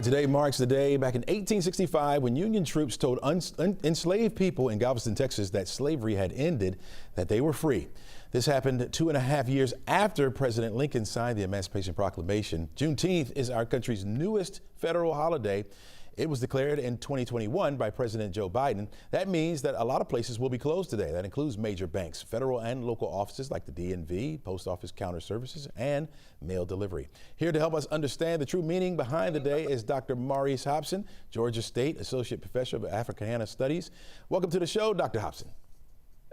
Today marks the day back in 1865 when Union troops told enslaved people in Galveston, Texas that slavery had ended, that they were free. This happened 2.5 years after President Lincoln signed the Emancipation Proclamation. Juneteenth is our country's newest federal holiday. It was declared in 2021 by President Joe Biden. That means that a lot of places will be closed today. That includes major banks, federal and local offices like the DMV, post office counter services, and mail delivery. Here to help us understand the true meaning behind the day is Dr. Maurice Hobson, Georgia State Associate Professor of Africana Studies. Welcome to the show, Dr. Hobson.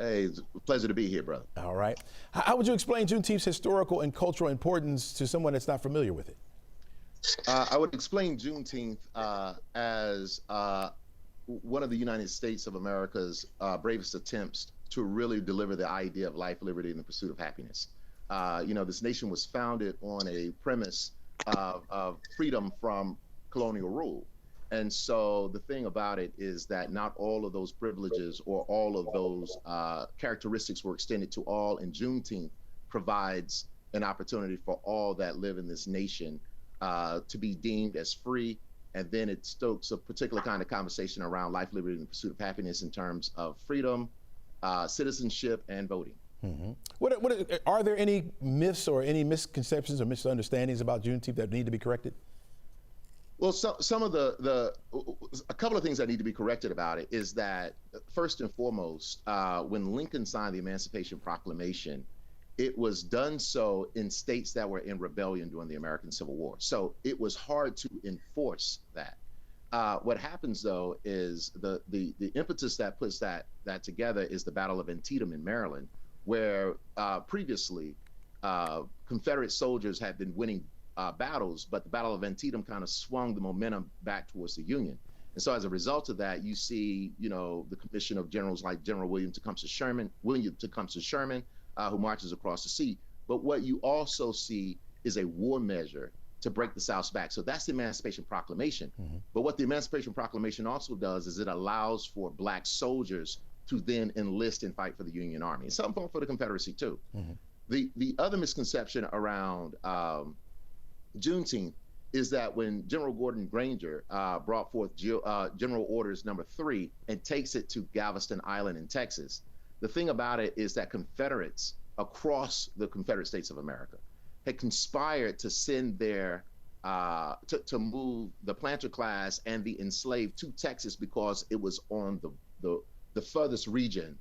Hey, it's a pleasure to be here, brother. All right. How would you explain Juneteenth's historical and cultural importance to someone that's not familiar with it? I would explain Juneteenth as one of the United States of America's bravest attempts to really deliver the idea of life, liberty, and the pursuit of happiness. This nation was founded on a premise of freedom from colonial rule. And so the thing about it is that not all of those privileges or all of those characteristics were extended to all, and Juneteenth provides an opportunity for all that live in this nation to be deemed as free, and then it stokes a particular kind of conversation around life, liberty, and the pursuit of happiness in terms of freedom, citizenship, and voting. Mm-hmm. Are there any myths or any misconceptions or misunderstandings about Juneteenth that need to be corrected? Well, a couple of things that need to be corrected about it is that, first and foremost, when Lincoln signed the Emancipation Proclamation, it was done so in states that were in rebellion during the American Civil War. So it was hard to enforce that. What happens, though, is the impetus that puts that together is the Battle of Antietam in Maryland, where previously Confederate soldiers had been winning battles, but the Battle of Antietam kind of swung the momentum back towards the Union. And so as a result of that, you see, the commission of generals like General William Tecumseh Sherman, who marches across the sea. But what you also see is a war measure to break the South's back. So that's the Emancipation Proclamation. Mm-hmm. But what the Emancipation Proclamation also does is it allows for Black soldiers to then enlist and fight for the Union Army, and some for the Confederacy too. Mm-hmm. The other misconception around Juneteenth is that when General Gordon Granger brought forth General Orders No. 3 and takes it to Galveston Island in Texas, the thing about it is that Confederates across the Confederate States of America had conspired to send their to move the planter class and the enslaved to Texas because it was on the furthest region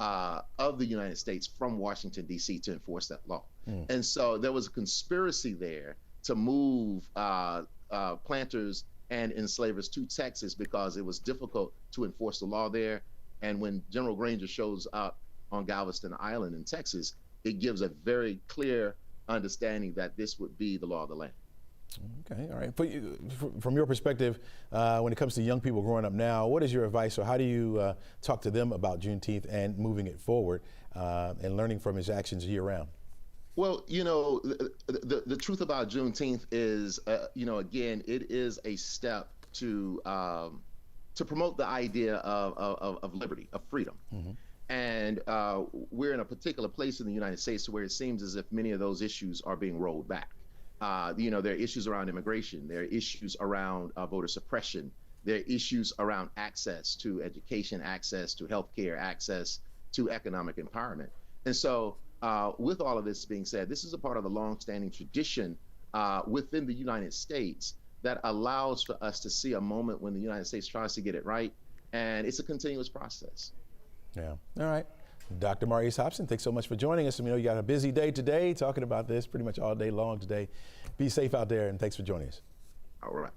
of the United States from Washington, D.C. to enforce that law. And so there was a conspiracy there to move planters and enslavers to Texas because it was difficult to enforce the law there. And when General Granger shows up on Galveston Island in Texas, it gives a very clear understanding that this would be the law of the land. Okay, all right. From your perspective, when it comes to young people growing up now, what is your advice, or how do you talk to them about Juneteenth and moving it forward and learning from his actions year round? Well, the truth about Juneteenth is, again, it is a step to promote the idea of liberty, of freedom. Mm-hmm. And we're in a particular place in the United States where it seems as if many of those issues are being rolled back. There are issues around immigration, there are issues around voter suppression, there are issues around access to education, access to healthcare, access to economic empowerment. And so with all of this being said, this is a part of the long-standing tradition within the United States that allows for us to see a moment when the United States tries to get it right, and it's a continuous process. Yeah. All right. Dr. Maurice Hobson, thanks so much for joining us. You got a busy day today talking about this pretty much all day long today. Be safe out there, and thanks for joining us. All right.